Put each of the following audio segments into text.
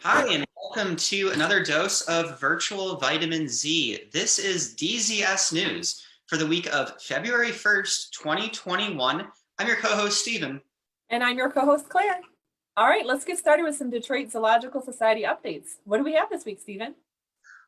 Hi, and welcome to another dose of virtual vitamin Z. This is DZS News for the week of February 1st, 2021. I'm your co-host, Stephen. And I'm your co-host, Claire. All right, let's get started with some Detroit Zoological Society updates. What do we have this week, Stephen?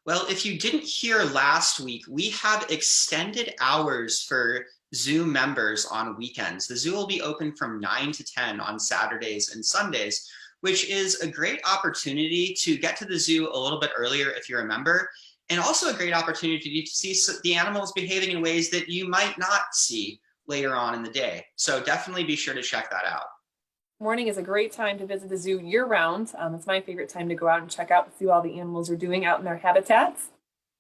Well, if you didn't hear last week, we have extended hours for zoo members on weekends. The zoo will be open from 9 to 10 on Saturdays and Sundays, which is a great opportunity to get to the zoo a little bit earlier if you're a member, and also a great opportunity to see the animals behaving in ways that you might not see later on in the day. So definitely be sure to check that out. Morning is a great time to visit the zoo year-round. It's my favorite time to go out and check out and see what all the animals are doing out in their habitats.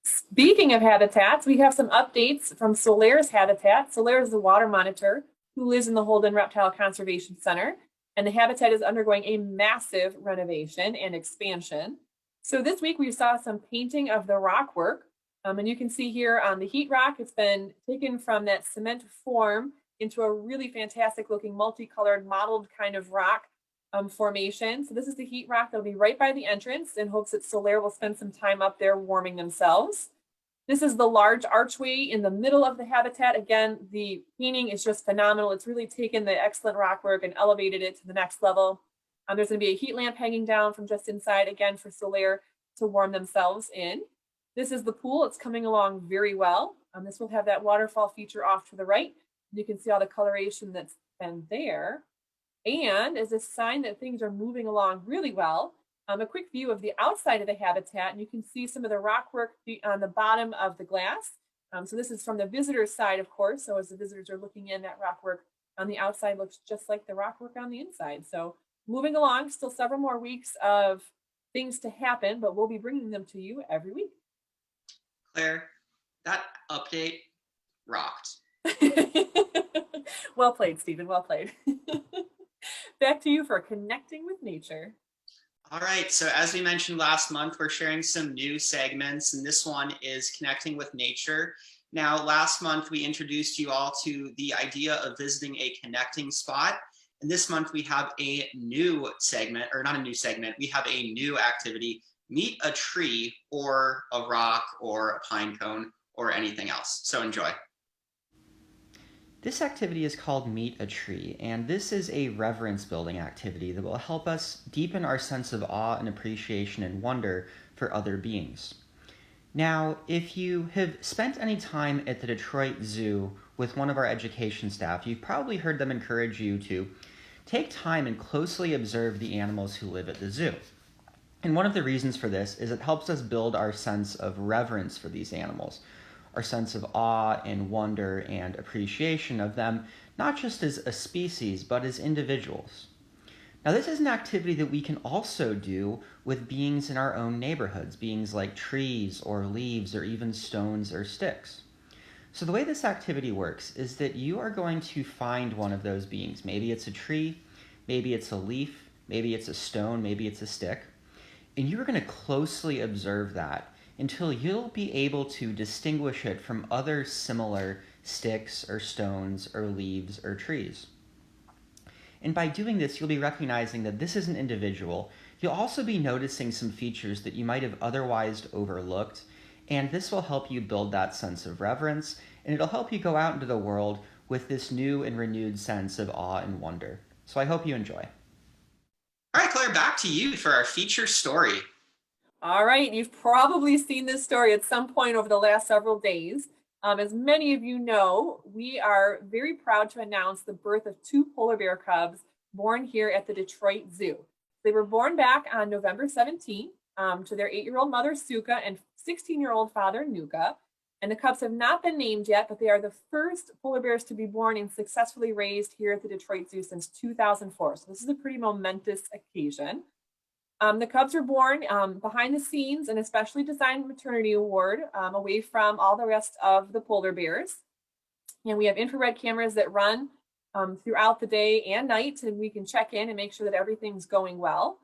Speaking of habitats, we have some updates from Solaire's habitat. Solaire is the water monitor who lives in the Holden Reptile Conservation Center, and the habitat is undergoing a massive renovation and expansion. So this week we saw some painting of the rock work, and you can see here on the heat rock, it's been taken from that cement form into a really fantastic looking multicolored mottled kind of rock formation. So this is the heat rock that'll be right by the entrance in hopes that Solaire will spend some time up there warming themselves. This is the large archway in the middle of the habitat. Again, the painting is just phenomenal. It's really taken the excellent rock work and elevated it to the next level. There's going to be a heat lamp hanging down from just inside, again, for Solaire to warm themselves in. This is the pool. It's coming along very well. This will have that waterfall feature off to the right. You can see all the coloration that's been there. And as a sign that things are moving along really well, a quick view of the outside of the habitat, and you can see some of the rock work on the bottom of the glass. So this is from the visitor's side, of course. So as the visitors are looking in, that rock work on the outside looks just like the rock work on the inside. So moving along, still several more weeks of things to happen, but we'll be bringing them to you every week. Claire, that update rocked. Well played, Stephen. Well played. Back to you for connecting with nature. All right, so as we mentioned last month, we're sharing some new segments, and this one is connecting with nature. Now, last month, we introduced you all to the idea of visiting a connecting spot. And this month, we have a new segment, or not a new segment, we have a new activity, meet a tree or a rock or a pine cone or anything else. So enjoy. This activity is called Meet a Tree, and this is a reverence building activity that will help us deepen our sense of awe and appreciation and wonder for other beings. Now, if you have spent any time at the Detroit Zoo with one of our education staff, you've probably heard them encourage you to take time and closely observe the animals who live at the zoo. And one of the reasons for this is it helps us build our sense of reverence for these animals, our sense of awe and wonder and appreciation of them, not just as a species, but as individuals. Now, this is an activity that we can also do with beings in our own neighborhoods, beings like trees or leaves or even stones or sticks. So the way this activity works is that you are going to find one of those beings. Maybe it's a tree, maybe it's a leaf, maybe it's a stone, maybe it's a stick. And you're going to closely observe that until you'll be able to distinguish it from other similar sticks or stones or leaves or trees. And by doing this, you'll be recognizing that this is an individual. You'll also be noticing some features that you might have otherwise overlooked, and this will help you build that sense of reverence, and it'll help you go out into the world with this new and renewed sense of awe and wonder. So I hope you enjoy. All right, Claire, back to you for our feature story. All right, you've probably seen this story at some point over the last several days. As many of you know, we are very proud to announce the birth of two polar bear cubs born here at the Detroit Zoo. They were born back on November 17th to their 8-year-old mother, Suka, and 16-year-old father, Nuka. And the cubs have not been named yet, but they are the first polar bears to be born and successfully raised here at the Detroit Zoo since 2004. So this is a pretty momentous occasion. The cubs were born behind the scenes in a specially designed maternity ward away from all the rest of the polar bears. And we have infrared cameras that run throughout the day and night, and we can check in and make sure that everything's going well.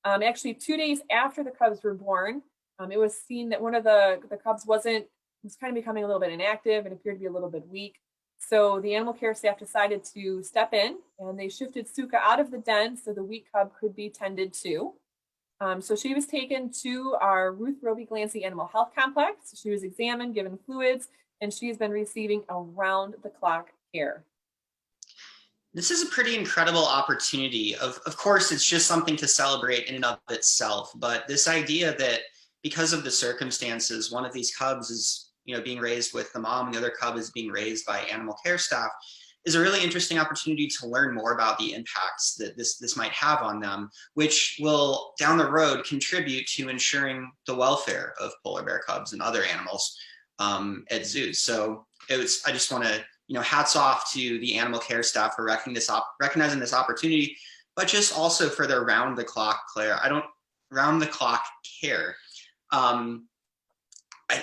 Actually, 2 days after the cubs were born, it was seen that one of the cubs was kind of becoming a little bit inactive and appeared to be a little bit weak. So the animal care staff decided to step in, and they shifted Suka out of the den so the weak cub could be tended to. So she was taken to our Ruth Roby Glancy Animal Health Complex. She was examined, given fluids, and she has been receiving around-the-clock care. This is a pretty incredible opportunity. Of course, it's just something to celebrate in and of itself, but this idea that because of the circumstances, one of these cubs is, being raised with the mom, and the other cub is being raised by animal care staff, is a really interesting opportunity to learn more about the impacts that this might have on them, which will down the road contribute to ensuring the welfare of polar bear cubs and other animals at zoos. So I just want to, hats off to the animal care staff for recognizing this opportunity, but just also for their round the clock care.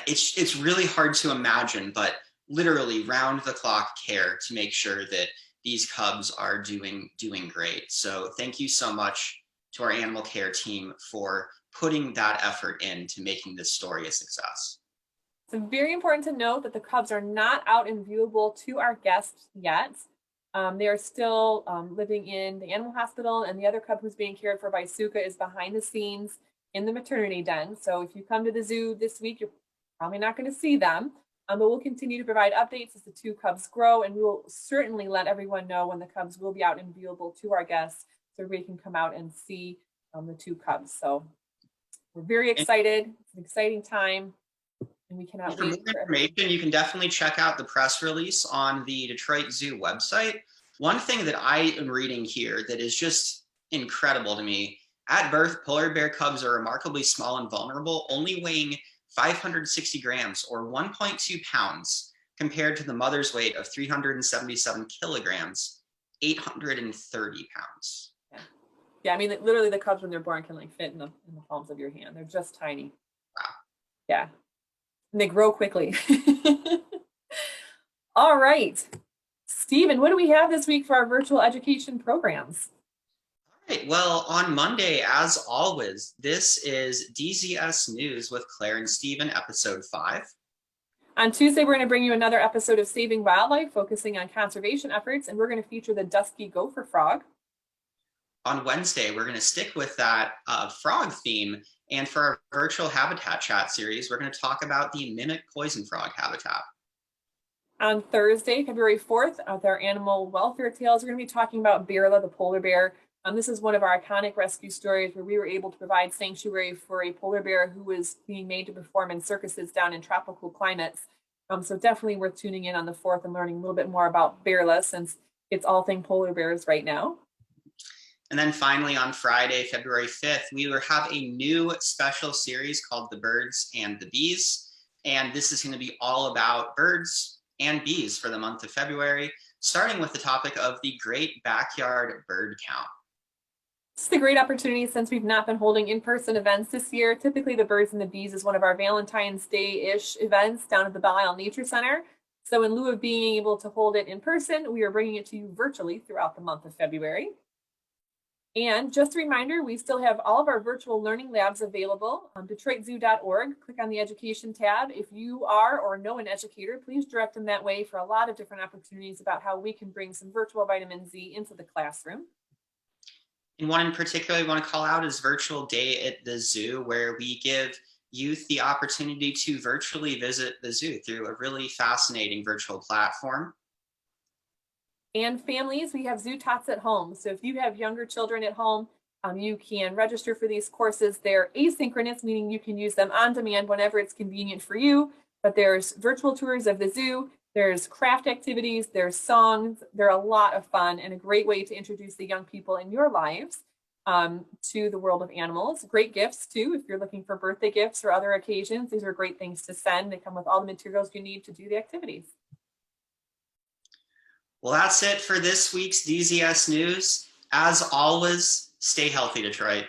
It's really hard to imagine, but literally round the clock care to make sure that these cubs are doing great. So thank you so much to our animal care team for putting that effort into making this story a success. It's very important to note that the cubs are not out and viewable to our guests yet. They are still living in the animal hospital, and the other cub who's being cared for by Suka is behind the scenes in the maternity den. So if you come to the zoo this week, you're probably not going to see them. But we'll continue to provide updates as the two cubs grow, and we will certainly let everyone know when the cubs will be out and viewable to our guests so everybody can come out and see the two cubs. So we're very excited. It's an exciting time, and we cannot For more information, you can definitely check out the press release on the Detroit Zoo website. One thing that I am reading here that is just incredible to me: at birth, polar bear cubs are remarkably small and vulnerable, only weighing 560 grams or 1.2 pounds compared to the mother's weight of 377 kilograms, 830 pounds. Yeah, I mean, literally the cubs when they're born can fit in the palms of your hand. They're just tiny. Wow. Yeah, and they grow quickly. All right, Stephen, what do we have this week for our virtual education programs? Right, well, on Monday, as always, this is DZS News with Claire and Stephen, episode 5. On Tuesday, we're going to bring you another episode of Saving Wildlife, focusing on conservation efforts, and we're going to feature the dusky gopher frog. On Wednesday, we're going to stick with that frog theme, and for our virtual habitat chat series, we're going to talk about the mimic poison frog habitat. On Thursday, February 4th, with our animal welfare tales, we're going to be talking about Birla, the polar bear. This is one of our iconic rescue stories where we were able to provide sanctuary for a polar bear who was being made to perform in circuses down in tropical climates. So definitely worth tuning in on the 4th and learning a little bit more about Birla, since it's all thing polar bears right now. And then finally on Friday, February 5th, we will have a new special series called The Birds and the Bees. And this is going to be all about birds and bees for the month of February, starting with the topic of the Great Backyard Bird Count. This is a great opportunity since we've not been holding in-person events this year. Typically, the Birds and the Bees is one of our Valentine's Day-ish events down at the Belle Isle Nature Center. So in lieu of being able to hold it in person, we are bringing it to you virtually throughout the month of February. And just a reminder, we still have all of our virtual learning labs available on DetroitZoo.org. Click on the education tab. If you are or know an educator, please direct them that way for a lot of different opportunities about how we can bring some virtual vitamin Z into the classroom. And one in particular I want to call out is Virtual Day at the Zoo, where we give youth the opportunity to virtually visit the zoo through a really fascinating virtual platform. And families, we have Zoo Tots at Home. So if you have younger children at home, you can register for these courses. They're asynchronous, meaning you can use them on demand whenever it's convenient for you. But there's virtual tours of the zoo, there's craft activities, there's songs. They're a lot of fun and a great way to introduce the young people in your lives to the world of animals. Great gifts too, if you're looking for birthday gifts or other occasions. These are great things to send. They come with all the materials you need to do the activities. Well, that's it for this week's DZS News. As always, stay healthy, Detroit.